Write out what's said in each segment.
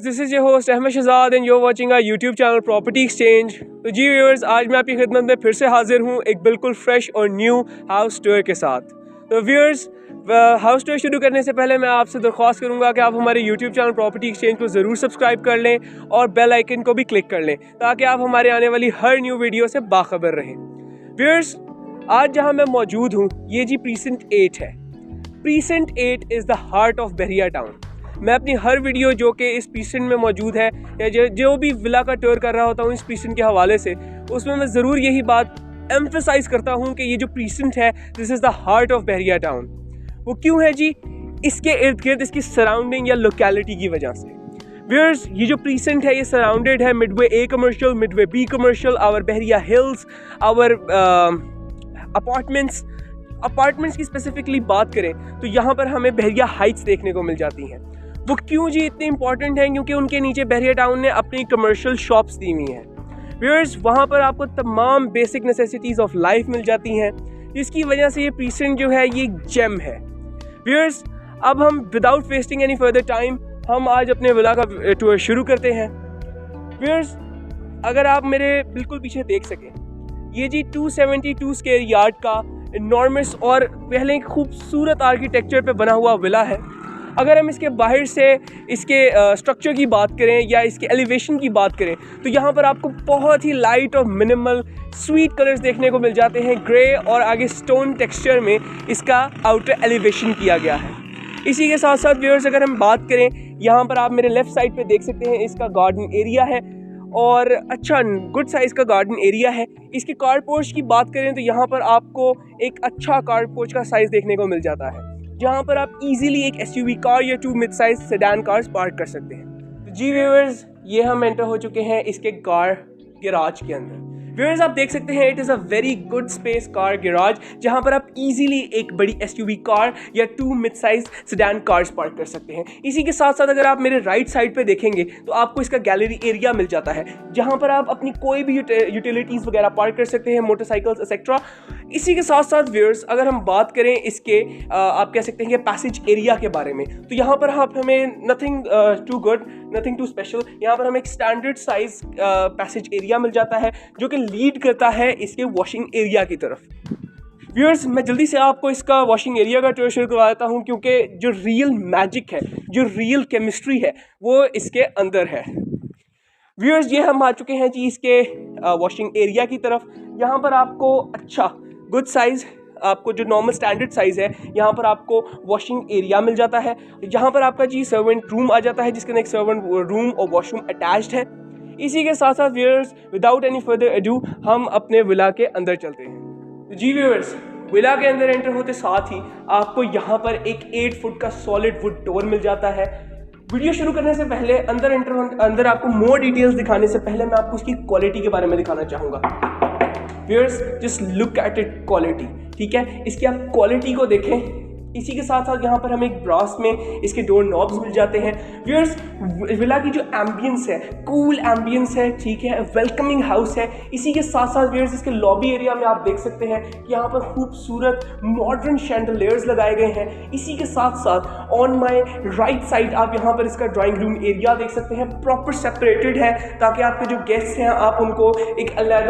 Viewers, this is your host Ahmad Shahzad and you are watching our YouTube channel property exchange. तो जी viewers, आज मैं आपकी खिदमत में फिर से हाजिर हूँ एक बिल्कुल फ्रेश और न्यू हाउस टूर के साथ। तो व्यूअर्स, हाउस टूर शुरू करने से पहले मैं आपसे दरख्वास्त करूँगा कि आप हमारे यूट्यूब चैनल प्रॉपर्टी एक्सचेंज को ज़रूर सब्सक्राइब कर लें और बेल आइकन को भी क्लिक कर लें ताकि आप हमारे आने वाली हर न्यू वीडियो से बाखबर रहें। व्यूअर्स, आज जहाँ मैं मौजूद हूँ ये जी प्रीसेंट 8 है। Precinct 8 is the heart of Bahria town. मैं अपनी हर वीडियो जो कि इस प्रीसेंट में मौजूद है या जो भी विला का टूर कर रहा होता हूँ इस प्रीसेंट के हवाले से, उसमें मैं ज़रूर यही बात एम्फसाइज करता हूँ कि ये जो प्रीसेंट है this is the heart of Bahria town. वो क्यों है जी? इसके इर्द गिर्द इसकी सराउंडिंग या लोकेलिटी की वजह से। व्यूअर्स, ये जो प्रीसेंट है ये सराउंडेड है Midway A commercial, Midway B commercial, our Bahria Hills, our apartments की स्पेसिफिकली बात करें तो यहाँ पर हमें बहरिया हाइट्स देखने को मिल जाती हैं। वो क्यों जी इतनी इंपॉर्टेंट हैं? क्योंकि उनके नीचे बहरिया टाउन ने अपनी कमर्शियल शॉप्स दी हुई हैं। व्यूअर्स, वहाँ पर आपको तमाम बेसिक नेसेसिटीज़ ऑफ लाइफ मिल जाती हैं, जिसकी वजह से ये प्रीसेंट जो है ये जेम है। व्यूअर्स, अब हम without wasting any further time हम आज अपने विला का टूर शुरू करते हैं। व्यूअर्स, अगर आप मेरे बिल्कुल पीछे देख सकें, ये जी 272 स्क्वायर यार्ड का इनॉर्मस और पहले एक खूबसूरत आर्किटेक्चर पे बना हुआ विला है। अगर हम इसके बाहर से इसके स्ट्रक्चर की बात करें या इसके एलिवेशन की बात करें तो यहाँ पर आपको बहुत ही लाइट और मिनिमल स्वीट कलर्स देखने को मिल जाते हैं। ग्रे और आगे स्टोन टेक्सचर में इसका आउटर एलिवेशन किया गया है। इसी के साथ साथ व्यूअर्स, अगर हम बात करें, यहाँ पर आप मेरे लेफ़्ट साइड पे देख सकते हैं इसका गार्डन एरिया है और अच्छा गुड साइज़ का गार्डन एरिया है। इसके कार पोर्च की बात करें तो यहाँ पर आपको एक अच्छा कार पोर्च का साइज़ देखने को मिल जाता है, जहाँ पर आप इजीली एक एसयूवी कार या 2 mid size sedan cars park कर सकते हैं। तो जी व्यूअर्स, ये हम एंटर हो चुके हैं इसके कार गैराज के अंदर। व्यूअर्स, आप देख सकते हैं it is a very good space car garage, जहाँ पर आप इजीली एक बड़ी एसयूवी कार या 2 mid size sedan cars park कर सकते हैं। इसी के साथ साथ अगर आप मेरे राइट साइड पे देखेंगे तो आपको इसका गैलरी एरिया मिल जाता है, जहाँ पर आप अपनी कोई भी यूटिलिटीज़ वगैरह पार्क कर सकते हैं, मोटरसाइकिल्स एक्सेट्रा। इसी के साथ साथ व्यूअर्स, अगर हम बात करें इसके आप कह सकते हैं कि पैसेज एरिया के बारे में, तो यहाँ पर आप हमें nothing too good, nothing too special, यहाँ पर हमें एक स्टैंडर्ड साइज पैसेज एरिया मिल जाता है जो कि लीड करता है इसके वॉशिंग एरिया की तरफ। व्यूअर्स, मैं जल्दी से आपको इसका वॉशिंग एरिया का टूर शुरू करवा देता हूँ, क्योंकि जो रियल मैजिक है, जो रियल केमिस्ट्री है, वो इसके अंदर है। व्यूअर्स, ये हम आ चुके हैं जी इसके वॉशिंग एरिया की तरफ। यहाँ पर आपको अच्छा गुड साइज़, आपको जो नॉर्मल स्टैंडर्ड साइज़ है, यहाँ पर आपको वॉशिंग एरिया मिल जाता है। यहाँ पर आपका जी सर्वेंट रूम आ जाता है, जिसके अंदर एक सर्वेंट रूम और वॉशरूम अटैच्ड है। इसी के साथ साथ viewers, without any further ado हम अपने विला के अंदर चलते हैं। तो जी व्यूअर्स, विला के अंदर एंटर होते साथ ही आपको यहाँ पर एक 8 फुट का सॉलिड वुड डोर मिल जाता है। वीडियो शुरू करने से पहले अंदर आपको मोर डिटेल्स दिखाने से पहले मैं आपको उसकी क्वालिटी के बारे में दिखाना चाहूँगा। Viewers, just look at it quality, ठीक है? इसकी आप क्वालिटी को देखें। इसी के साथ साथ यहाँ पर हमें एक ब्रास में इसके डोर नॉब्स मिल जाते हैं। व्यूअर्स, विला की जो एम्बियंस है, कूल एम्बियंस है, ठीक है, वेलकमिंग हाउस है। इसी के साथ साथ व्यूअर्स, इसके लॉबी एरिया में आप देख सकते हैं कि यहाँ पर खूबसूरत मॉडर्न शैंडलियर्स लगाए गए हैं। इसी के साथ साथ ऑन माय राइट साइड आप यहाँ पर इसका ड्राइंग रूम एरिया देख सकते हैं, प्रॉपर सेपरेटेड है ताकि आपके जो गेस्ट हैं आप उनको एक अलग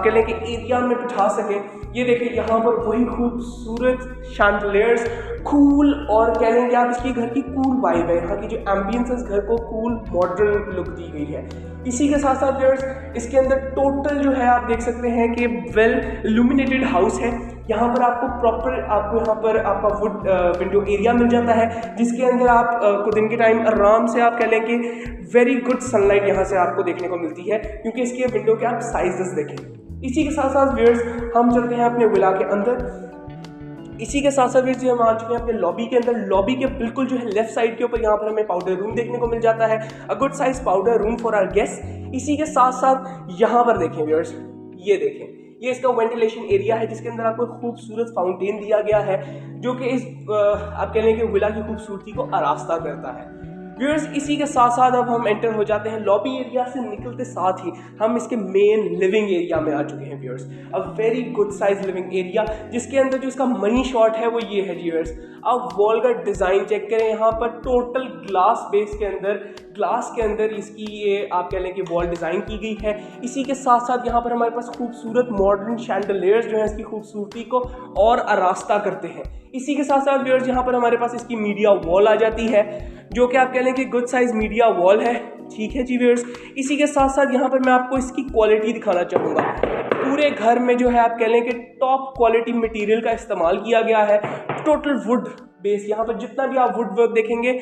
कह लें कि एरिया में बिठा सकें। ये देखिए, यहाँ पर वही खूबसूरत शैंडलियर्स, कूल और कह लेंगे आप इसकी घर की कूल वाइब है। यहाँ की जो एम्बियंस है इस घर को कूल मॉडर्न लुक दी गई है। इसी के साथ साथ व्यूअर्स, इसके अंदर टोटल जो है आप देख सकते हैं कि वेल इल्यूमिनेटेड हाउस है। यहाँ पर आपको प्रॉपर यहाँ पर आपका वुड विंडो एरिया मिल जाता है, जिसके अंदर आप को दिन के टाइम आराम से आप कह लें कि वेरी गुड सनलाइट यहाँ से आपको देखने को मिलती है, क्योंकि इसके विंडो के आप साइजेस देखें। इसी के साथ साथ व्यूअर्स, हम चलते हैं अपने विला के अंदर। इसी के साथ साथ व्यूअर्स, हम आ चुके हैं अपने लॉबी के अंदर। लॉबी के बिल्कुल जो है लेफ्ट साइड के ऊपर यहाँ पर हमें पाउडर रूम देखने को मिल जाता है, a good size powder room for our guest. इसी के साथ साथ यहाँ पर देखें व्यूअर्स, ये देखें, ये इसका वेंटिलेशन एरिया है, जिसके अंदर आपको खूबसूरत फाउंटेन दिया गया है, जो कि इस आप कह लें कि विला की खूबसूरती को आरास्ता करता है। व्यूअर्स इसी के साथ साथ अब हम एंटर हो जाते हैं लॉबी एरिया से निकलते साथ ही हम इसके मेन लिविंग एरिया में आ चुके हैं viewers. A very good size living area, जिसके अंदर जो इसका मनी शॉट है वो ये है जी व्यूअर्स। अब वॉल का डिज़ाइन चेक करें, यहाँ पर टोटल ग्लास बेस के अंदर, ग्लास के अंदर इसकी ये आप कह लें कि वॉल डिज़ाइन की गई है। इसी के साथ साथ यहाँ पर हमारे पास खूबसूरत मॉडर्न शैंडलियर्स जो है इसकी खूबसूरती को और आरास्ता करते हैं। इसी के साथ साथ व्यूअर्स यहाँ पर हमारे पास इसकी मीडिया वॉल आ जाती है, जो कि आप कह लें कि गुड साइज मीडिया वॉल है। ठीक है जी व्यूअर्स, इसी के साथ साथ यहाँ पर मैं आपको इसकी क्वालिटी दिखाना चाहूँगा। पूरे घर में जो है आप कह लें कि टॉप क्वालिटी मटेरियल का इस्तेमाल किया गया है। टोटल वुड बेस, यहाँ पर जितना भी आप वुड वर्क देखेंगे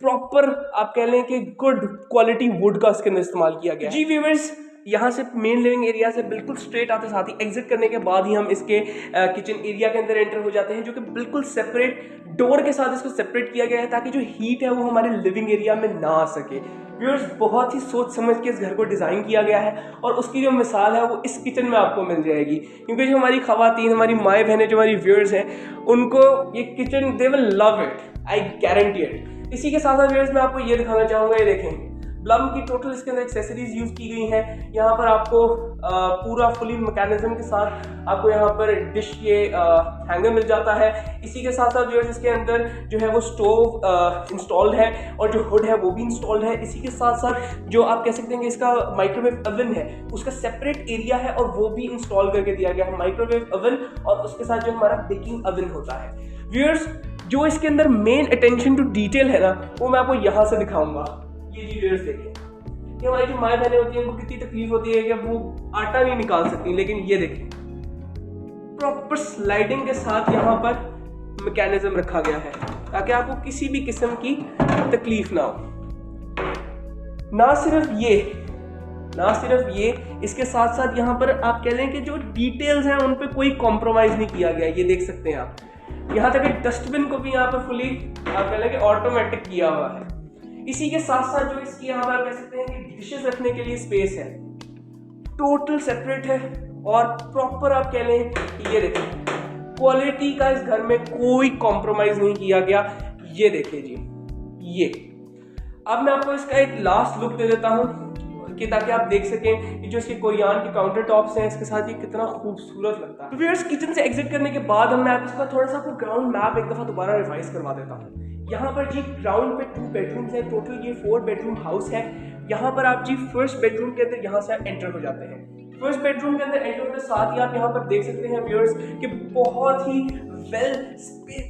प्रॉपर आप कह लें कि गुड क्वालिटी वुड का इसके अंदर इस्तेमाल किया गया है। जी व्यूअर्स, यहाँ से मेन लिविंग एरिया से बिल्कुल स्ट्रेट आते साथ ही एग्जिट करने के बाद ही हम इसके किचन एरिया के अंदर एंटर हो जाते हैं, जो कि बिल्कुल सेपरेट डोर के साथ इसको सेपरेट किया गया है ताकि जो हीट है वो हमारे लिविंग एरिया में ना आ सके। व्यूअर्स बहुत ही सोच समझ के इस घर को डिज़ाइन किया गया है और उसकी जो मिसाल है वो इस किचन में आपको मिल जाएगी, क्योंकि जो हमारी खवातीन, हमारी माएँ बहनें, जो हमारी व्यूअर्स हैं, उनको ये kitchen they will love it, I guarantee it. इसी के साथ साथ व्यूअर्स मैं आपको ये दिखाना चाहूँगा, ये देखें ब्लम की टोटल इसके अंदर एक्सेसरीज यूज़ की गई हैं। यहाँ पर आपको पूरा फुली मैकेनिज्म के साथ आपको यहाँ पर डिश ये हैंगर मिल जाता है। इसी के साथ साथ जो है इसके अंदर जो है वो स्टोव इंस्टॉल्ड है और जो हुड है वो भी इंस्टॉल्ड है। इसी के साथ साथ जो आप कह सकते हैं कि इसका माइक्रोवेव ओवन है उसका सेपरेट एरिया है और वो भी इंस्टॉल करके दिया गया है, माइक्रोवेव ओवन और उसके साथ जो हमारा बेकिंग ओवन होता है। व्यूअर्स जो इसके अंदर मेन अटेंशन टू डिटेल है ना, वो मैं आपको यहाँ से दिखाऊंगा। ये जी व्यूअर्स देखिए, कि हमारी जो माएँ बहनें होती हैं उनको कितनी तकलीफ होती है कि वो आटा नहीं निकाल सकती, लेकिन ये देखिए प्रॉपर स्लाइडिंग के साथ यहाँ पर मैकेनिज्म रखा गया है ताकि आपको किसी भी किस्म की तकलीफ ना हो। ना सिर्फ ये इसके साथ साथ यहाँ पर आप कह लें कि जो डिटेल्स हैं उन पर कोई कॉम्प्रोमाइज़ नहीं किया गया। ये देख सकते हैं आप, यहाँ तक कि डस्टबिन को भी यहाँ पर फुली आप कह लें कि ऑटोमेटिक किया हुआ है। इसी के साथ साथ जो इसकी यहाँ पर कह सकते हैं कि डिशेस रखने के लिए स्पेस है, टोटल सेपरेट है और प्रॉपर आप कह लें कि ये देखें क्वालिटी का इस घर में कोई कॉम्प्रोमाइज़ नहीं किया गया। ये देखिए जी, ये अब मैं आपको इसका एक लास्ट लुक दे देता हूँ कि ताकि आप देख सकें कि जो इसके कोरियान के काउंटर टॉप्स हैं इसके साथ ये कितना खूबसूरत लगता है। तो व्यूअर्स किचन से एग्जिट करने के बाद मैं इसका थोड़ा सा आपको ग्राउंड मैप एक दफ़ा दोबारा रिवाइज करवा देता हूँ। यहाँ पर जी ग्राउंड पे 2 बेडरूम्स हैं, टोटल ये 4 बेडरूम हाउस है। यहाँ पर आप जी फर्स्ट बेडरूम के अंदर यहाँ से एंटर हो जाते हैं। फर्स्ट बेडरूम के अंदर एंटर होने के साथ ही आप यहाँ पर देख सकते हैं व्यूअर्स कि बहुत ही वेल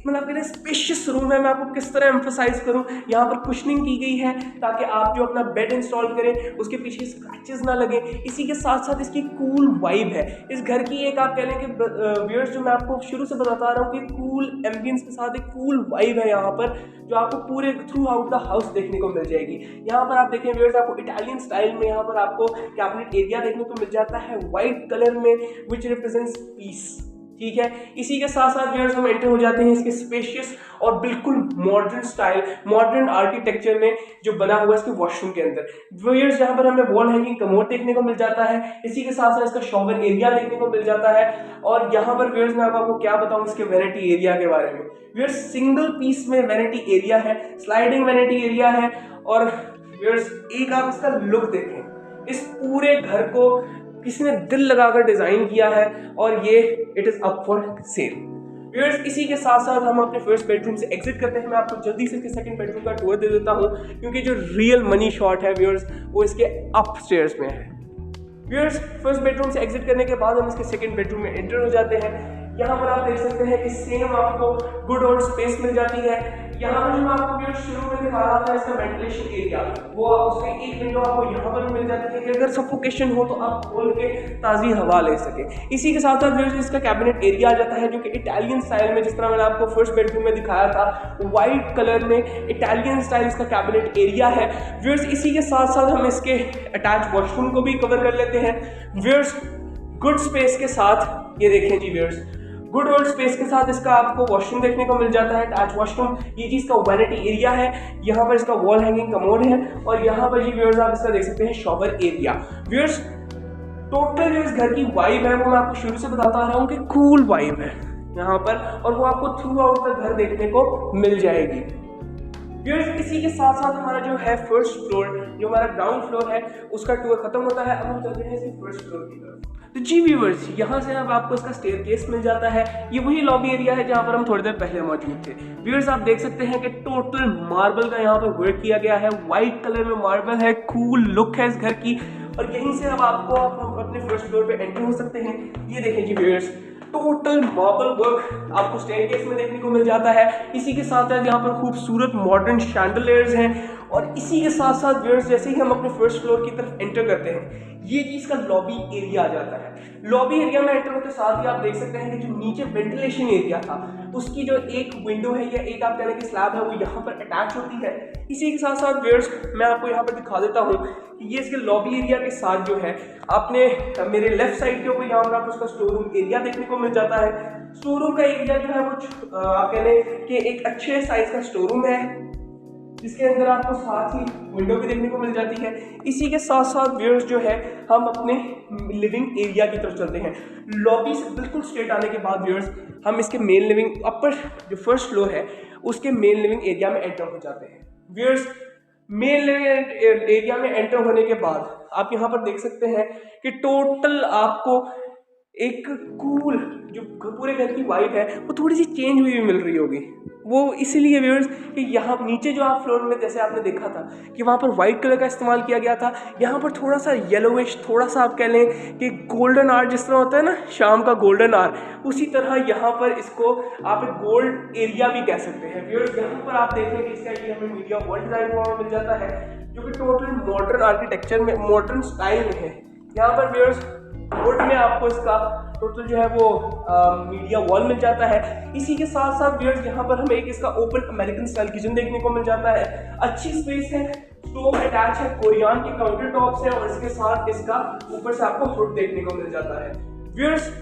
मतलब स्पेशियस रूम है। मैं आपको किस तरह एम्फसाइज करूँ, यहाँ पर कुशनिंग की गई है ताकि आप जो अपना बेड इंस्टॉल करें उसके पीछे स्क्रैचेस ना लगे। इसी के साथ साथ इसकी कूल वाइब है इस घर की, एक आप कह लें कि व्यूअर्स जो मैं आपको शुरू से बताता रहा हूँ कि कूल एम्बियंस के साथ एक कूल वाइब है यहाँ पर, जो आपको पूरे थ्रू आउट द हाउस देखने को मिल जाएगी। यहाँ पर आप देखें व्यूअर्स, आपको इटालियन स्टाइल में यहाँ पर आपको कैबिनेट एरिया देखने को मिल जाता है वाइट कलर में, विच रिप्रेजेंट्स पीस। ठीक है, इसी के साथ साथ व्यूअर्स हम एंटर हो जाते हैं इसके स्पेशियस और बिल्कुल मॉडर्न स्टाइल, मॉडर्न आर्किटेक्चर में जो बना हुआ है इसके वॉशरूम के अंदर। व्यूअर्स यहाँ पर हमें वॉल हैंगिंग कमोड देखने को मिल जाता है। इसी के साथ साथ इसका शॉवर एरिया देखने को मिल जाता है। और यहाँ पर व्यूअर्स मैं आपको क्या बताऊँ इसके वैनिटी एरिया के बारे में। व्यूअर्स सिंगल पीस में वैनिटी एरिया है, स्लाइडिंग वैनिटी एरिया है। और व्यूअर्स एक आप इसका लुक देखें, इस पूरे घर को किसी ने दिल लगाकर डिजाइन किया है और ये it is up for sale. Viewers इसी के साथ साथ हम अपने फर्स्ट बेडरूम से एग्जिट करते हैं। मैं आपको जल्दी से इसके सेकंड बेडरूम का टूर दे देता हूँ, क्योंकि जो रियल मनी शॉट है व्यूअर्स वो इसके अपस्टेयर्स में है। व्यूअर्स फर्स्ट बेडरूम से एग्जिट करने के बाद हम इसके सेकंड बेडरूम में एंटर हो जाते हैं। यहाँ पर आप देख सकते हैं कि सेम आपको गुड और स्पेस मिल जाती है। यहाँ पर जो मैं आपको व्यूअर्स शुरू में दिखा रहा था इसका वेंटिलेशन एरिया, वो उसकी एक विंडो आपको यहाँ पर मिल जाती है कि अगर सफोकेशन हो तो आप खोल के ताज़ी हवा ले सके। इसी के साथ साथ व्यूअर्स इसका कैबिनेट एरिया आ जाता है, जो कि इटालियन स्टाइल में, जिस तरह मैंने आपको फर्स्ट बेडरूम में दिखाया था, वाइट कलर में इटालियन स्टाइल इसका कैबिनेट एरिया है। व्यूअर्स इसी के साथ साथ हम इसके अटैच वॉशरूम को भी कवर कर लेते हैं। व्यूअर्स गुड स्पेस के साथ ये देखें जी व्यूअर्स, गुड वर्ल्ड स्पेस के साथ इसका आपको वॉशरूम देखने को मिल जाता है, अटैच वॉशरूम। ये जी इसका वैनिटी एरिया है, यहाँ पर इसका वॉल हैंगिंग कमोड है और यहाँ पर जी व्यूअर्स आप इसका देख सकते हैं शॉवर एरिया। व्यूअर्स टोटल जो इस घर की वाइब है वो मैं आपको शुरू से बताता आ रहा हूँ कि कूल वाइब है यहाँ पर, और वो आपको थ्रू आउट द घर देखने को मिल जाएगी। व्यूअर्स इसी के साथ साथ हमारा जो है फर्स्ट फ्लोर, जो हमारा ग्राउंड फ्लोर है, उसका टूर खत्म होता है। अब हम चलते हैं इसके फर्स्ट फ्लोर की तरफ। तो जी व्यूअर्स, यहाँ से अब आपको इसका स्टेयरकेस मिल जाता है। ये वही लॉबी एरिया है जहाँ पर हम थोड़ी देर पहले मौजूद थे। व्यूअर्स आप देख सकते हैं कि टोटल मार्बल का यहाँ पर वर्क किया गया है, व्हाइट कलर में मार्बल है, कूल लुक है इस घर की। और यहीं से अब आपको अपने फर्स्ट फ्लोर पे एंटर हो सकते हैं। ये देखें जी व्यूअर्स, टोटल मार्बल वर्क आपको स्टेयरकेस में देखने को मिल जाता है। इसी के साथ साथ यहाँ पर खूबसूरत मॉडर्न शैंडलियर्स हैं। और इसी के साथ साथ व्यूअर्स जैसे ही हम अपने फर्स्ट फ्लोर की तरफ एंटर करते हैं, ये चीज़ का लॉबी एरिया आ जाता है। लॉबी एरिया में एंटर होते साथ ही आप देख सकते हैं कि जो नीचे वेंटिलेशन एरिया था, उसकी जो एक विंडो है या एक आप कहने की स्लैब है, वो यहाँ पर अटैच होती है। इसी के साथ साथ व्यूअर्स मैं आपको यहाँ पर दिखा देता हूँ कि ये इसके लॉबी एरिया के साथ जो है, आपने मेरे लेफ्ट साइड के ऊपर यहाँ पर आपको उसका स्टोर रूम एरिया देखने को मिल जाता है। स्टोर रूम का एरिया जो है वो आप कह लें कि एक अच्छे साइज का स्टोर रूम है, जिसके अंदर आपको साथ ही विंडो भी देखने को मिल जाती है। इसी के साथ साथ व्यूअर्स जो है हम अपने लिविंग एरिया की तरफ चलते हैं। लॉबी से बिल्कुल स्ट्रेट आने के बाद व्यूअर्स हम इसके मेन लिविंग अपर जो फर्स्ट फ्लोर है उसके मेन लिविंग एरिया में एंटर हो जाते हैं। व्यूअर्स मेन लिविंग एरिया में एंटर होने के बाद आप यहाँ पर देख सकते हैं कि टोटल आपको एक कूल जो पूरे घर की वाइब है वो थोड़ी सी चेंज हुई मिल रही होगी। वो इसीलिए व्यूअर्स कि यहाँ नीचे जो आप फ्लोर में जैसे आपने देखा था कि वहाँ पर वाइट कलर का इस्तेमाल किया गया था, यहाँ पर थोड़ा सा येलोविश, थोड़ा सा आप कह लें कि गोल्डन आर जिस तरह होता है ना शाम का गोल्डन आर, उसी तरह यहाँ पर इसको आप एक गोल्ड एरिया भी कह सकते हैं। व्यूअर्स यहाँ पर आप देख लें कि इसका एरिया हमें मीडिया वर्ल्ड डिजाइन हुआ मिल जाता है, जो कि टोटल मॉडर्न आर्किटेक्चर में मॉडर्न स्टाइल में है। यहाँ पर व्यूअर्स वुड में आपको इसका टोटल जो है वो मीडिया वॉल मिल जाता है। इसी के साथ साथ व्यूअर्स यहाँ पर हमें एक इसका ओपन अमेरिकन स्टाइल किचन देखने को मिल जाता है। अच्छी स्पेस है, स्टोव अटैच है, कोरियन के काउंटर टॉप्स है और इसके साथ इसका ऊपर से आपको हुड देखने को मिल जाता है। व्यूअर्स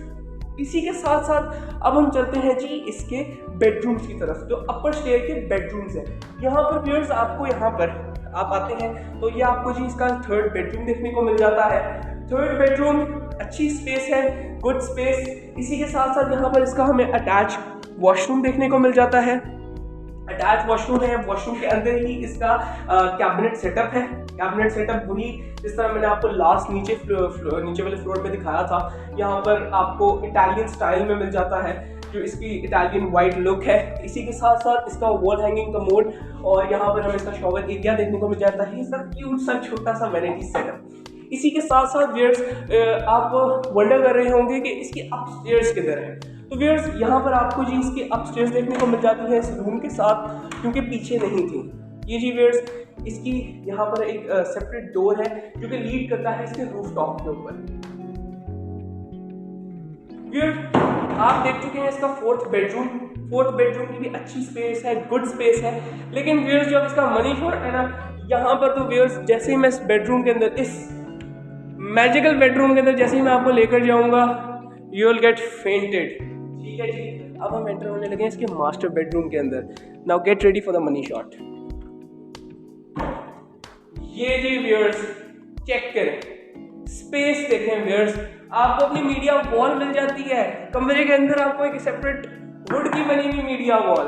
इसी के साथ साथ अब हम चलते हैं जी इसके बेडरूम्स की तरफ, जो अपर स्टेयर के बेडरूम्स हैं। यहाँ पर व्यूअर्स आपको यहाँ पर आप आते हैं तो ये आपको जी इसका थर्ड बेडरूम देखने को मिल जाता है। थर्ड बेडरूम अच्छी स्पेस है, गुड स्पेस। इसी के साथ साथ यहाँ पर इसका हमें अटैच वॉशरूम देखने को मिल जाता है। अटैच वॉशरूम है, वॉशरूम के अंदर ही इसका कैबिनेट सेटअप है। कैबिनेट सेटअप वही जिस तरह मैंने आपको लास्ट नीचे वाले फ्लोर पे दिखाया था। यहाँ पर आपको इटालियन स्टाइल में मिल जाता है, जो इसकी इटालियन वाइट लुक है। इसी के साथ साथ इसका वॉल हैंगिंग कमोड और यहाँ पर हमें इसका शॉवर एरिया देखने को मिल जाता है। इसका क्यूट सा छोटा सा वैनिटी सेटअप। इसी के साथ साथ व्यूअर्स आप वंडर कर रहे होंगे कि इसकी अपस्टेयर्स किधर है। तो व्यूअर्स यहाँ पर आपको जी इसकी अपस्टेयर्स देखने को मिल जाती है इस रूम के साथ, क्योंकि पीछे नहीं थी। ये जी व्यूअर्स इसकी यहाँ पर एक सेपरेट डोर है जो कि लीड करता है इसके रूफटॉप के ऊपर। व्यूअर्स आप देख चुके हैं इसका फोर्थ बेडरूम। फोर्थ बेडरूम की भी अच्छी स्पेस है, गुड स्पेस है। लेकिन व्यूअर्स जब इसका मनी शॉट है ना, यहाँ पर तो व्यूअर्स जैसे ही मैं इस बेडरूम के अंदर, इस मैजिकल बेडरूम के अंदर जैसे ही मैं आपको लेकर जाऊंगा, यू विल गेट फेंटेड। ठीक है जी, अब हम एंटर होने लगे हैं इसके मास्टर बेडरूम के अंदर। Now get ready for the money shot. ये जी व्यूअर्स चेक करें, स्पेस देखें व्यूअर्स, आपको अपनी मीडिया वॉल मिल जाती है। कमरे के अंदर आपको एक सेपरेट वुड की बनी हुई मीडिया वॉल।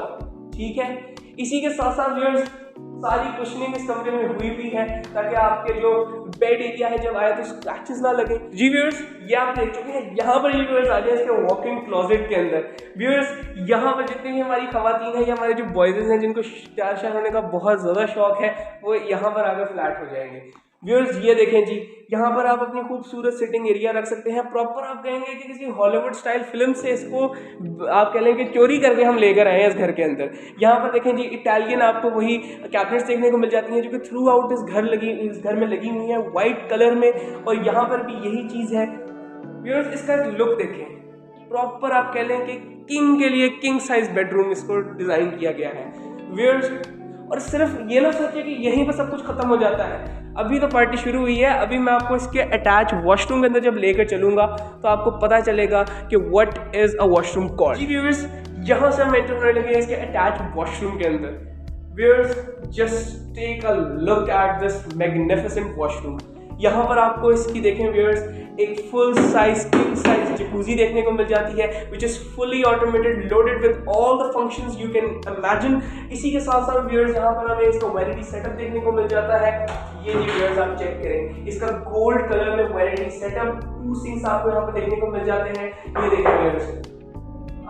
ठीक है, इसी के साथ साथ व्यूअर्स सारी कुशनिंग इस कमरे में हुई भी है ताकि आपके जो बेड एरिया है जब आए तो स्क्रैचेस ना लगे। जी व्यूअर्स ये आप देख चुके हैं। यहाँ पर ये व्यूअर्स आ जाए इसके वॉकिंग क्लोजेट के अंदर। व्यूअर्स यहाँ पर जितनी भी हमारी खवातीन हैं या हमारे जो बॉयज हैं जिनको तैयार शार होने का बहुत ज़्यादा शौक है, वो यहाँ पर आकर फ्लैट हो जाएंगे। व्यूअर्स ये देखें जी, यहाँ पर आप अपनी खूबसूरत सिटिंग एरिया रख सकते हैं। प्रॉपर आप कहेंगे कि किसी हॉलीवुड स्टाइल फिल्म से इसको आप कह लें कि चोरी करके हम लेकर आए हैं इस घर के अंदर। यहाँ पर देखें जी इटालियन आपको वही कैबिनेट्स देखने को मिल जाती हैं जो कि थ्रू आउट इस घर में लगी हुई है वाइट कलर में, और यहाँ पर भी यही चीज़ है। व्यूअर्स इसका लुक देखें, प्रॉपर आप कह लें कि किंग के लिए किंग साइज बेडरूम इसको डिज़ाइन किया गया है व्यूअर्स। और सिर्फ ये ना सोचिए कि यहीं पर सब कुछ खत्म हो जाता है, अभी तो पार्टी शुरू हुई है। अभी मैं आपको इसके अटैच वॉशरूम के अंदर जब लेकर चलूंगा तो आपको पता चलेगा कि what is a washroom called. जी व्यूअर्स यहाँ से हम एंटर होने लगे इसके अटैच वॉशरूम के अंदर। Viewers just take a look at this magnificent washroom. यहाँ पर आपको इसकी देखें व्यूअर्स एक full size king size jacuzzi देखने को मिल जाती है which is fully automated, loaded with all the functions you can imagine. इसी के साथ साथ व्यूअर्स यहाँ पर हमें इसका वैनिटी सेटअप देखने को मिल जाता है। ये जी व्यूअर्स आप चेक करें, इसका गोल्ड कलर में वैनिटी सेटअप 2 सिंक्स आपको यहाँ पर देखने को मिल जाते हैं। ये देखिए व्यूअर्स,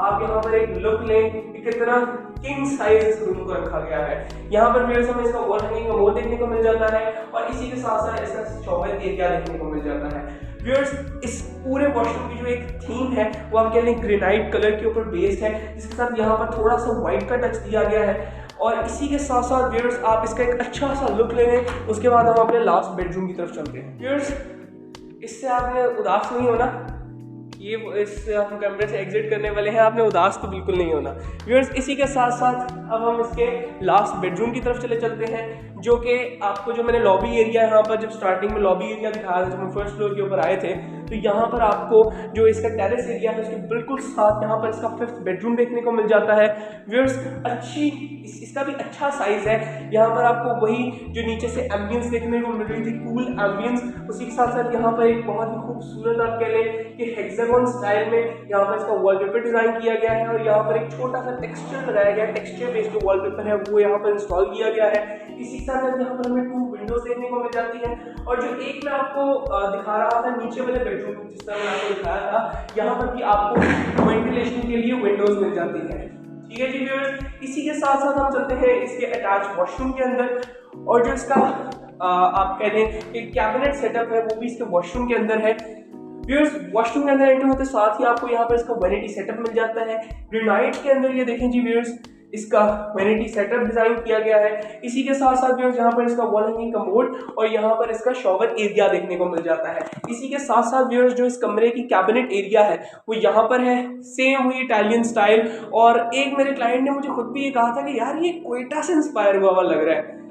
आप यहाँ पर एक लुक लें कि कितना किंग साइज इस रूम को रखा गया है। यहाँ पर व्यूअर्स हमें इसका वॉल हैंगिंग कमोड देखने को मिल जाता है और इसी के साथ साथ इसका शॉवर एरिया देखने को मिल जाता है। व्यूअर्स इस पूरे वॉशरूम की जो एक थीम है वो आप कह लें ग्रेनाइट कलर के ऊपर बेस्ड है, जिसके साथ यहाँ पर थोड़ा सा व्हाइट का टच दिया गया है। और इसी के साथ साथ व्यूअर्स आप इसका एक अच्छा सा लुक ले लें, उसके बाद हम अपने लास्ट बेडरूम की तरफ चलते हैं। व्यूअर्स इससे आपने उदास नहीं होना, ये इससे हम कैमरे से एग्जिट करने वाले हैं, आपने उदास तो बिल्कुल नहीं होना। व्यूअर्स इसी के साथ साथ अब हम इसके लास्ट बेडरूम की तरफ चले चलते हैं, जो कि आपको जो मैंने लॉबी एरिया यहाँ पर जब स्टार्टिंग में लॉबी एरिया दिखाया था जब हम फर्स्ट फ्लोर के ऊपर आए थे, तो यहाँ पर आपको जो इसका टेरेस एरिया है उसके बिल्कुल साथ यहाँ पर इसका 5th बेडरूम देखने को मिल जाता है। व्यूअर्स इसका भी अच्छा साइज़ है। यहाँ पर आपको वही जो नीचे से एम्बियंस देखने को मिल रही थी, कूल एम्बियंस, उसी के साथ साथ यहाँ पर एक बहुत ही खूबसूरत आप कह लें कि हेक्सागोन स्टाइल में यहाँ पर इसका वॉलपेपर डिज़ाइन किया गया है और यहाँ पर एक छोटा सा टेक्सचर लगाया गया है। टेक्सचर बेस्ड जो वॉलपेपर है वो यहाँ पर इंस्टॉल किया गया है। इसी के साथ यहाँ पर हमें 2 विंडोज देखने को मिल जाती है और जो एक मैं आपको दिखा रहा था नीचे वाले बेडरूम जिस तरह मैंने आपको दिखाया था, यहाँ पर भी आपको वेंटिलेशन के लिए विंडोज मिल जाती है। ठीक है जी व्यूअर्स, इसी के साथ साथ हम चलते हैं इसके अटैच वॉशरूम के अंदर और जो इसका आप कह लें कि कैबिनेट सेटअप है वो भी इसके वॉशरूम के अंदर है। व्यूअर्स वॉशरूम के अंदर एंटर होते साथ ही आपको यहाँ पर इसका वैनिटी सेटअप मिल जाता है। ग्रेनाइट के अंदर ये देखें जी व्यूअर्स, इसका वैनिटी सेटअप डिजाइन किया गया है। इसी के साथ साथ व्यूअर्स यहाँ पर इसका वॉल हैंगिंग कमोड और यहाँ पर इसका शॉवर एरिया देखने को मिल जाता है। इसी के साथ साथ व्यूअर्स जो इस कमरे की कैबिनेट एरिया है वो यहाँ पर है, सेम वही इटालियन स्टाइल। और एक मेरे क्लाइंट ने मुझे खुद भी ये कहा था कि यार ये क्वेटा से इंस्पायर हुआ लग रहा है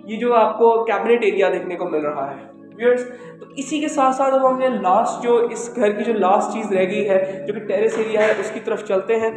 ये जो आपको कैबिनेट एरिया देखने को मिल रहा है व्यूअर्स। तो इसी के साथ साथ अब हमने लास्ट जो इस घर की जो लास्ट चीज़ रह गई है जो कि टेरेस एरिया है उसकी तरफ चलते हैं।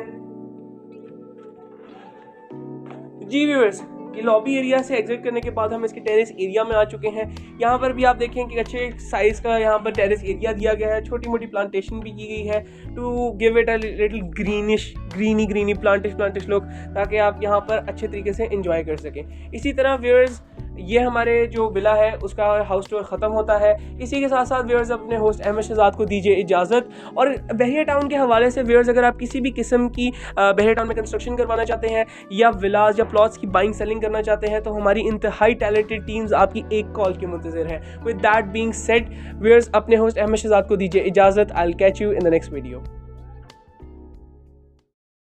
जी व्यूअर्स, ये लॉबी एरिया से एग्जिट करने के बाद हम इसके टेरेस एरिया में आ चुके हैं। यहाँ पर भी आप देखें कि अच्छे साइज़ का यहाँ पर टेरेस एरिया दिया गया है। छोटी मोटी प्लांटेशन भी की गई है to give it a little greeny plantish look, ताकि आप यहाँ पर अच्छे तरीके से एंजॉय कर सकें। इसी तरह व्यूअर्स ये हमारे जो विला है उसका हाउस टूर ख़त्म होता है। इसी के साथ साथ व्यूअर्स अपने होस्ट अहमद शहजाद को दीजिए इजाज़त। और बहरिया टाउन के हवाले से व्यूअर्स अगर आप किसी भी किस्म की बहरिया टाउन में कंस्ट्रक्शन करवाना चाहते हैं या विलाज या प्लॉट्स की बाइंग सेलिंग करना चाहते हैं तो हमारी इंतहाई टैलेंटेड टीम्स आपकी एक कॉल के मुंतज़िर है। With that being said viewers अपने होस्ट अहमद शहजाद को दीजिए इजाज़त। I will catch you in the next video.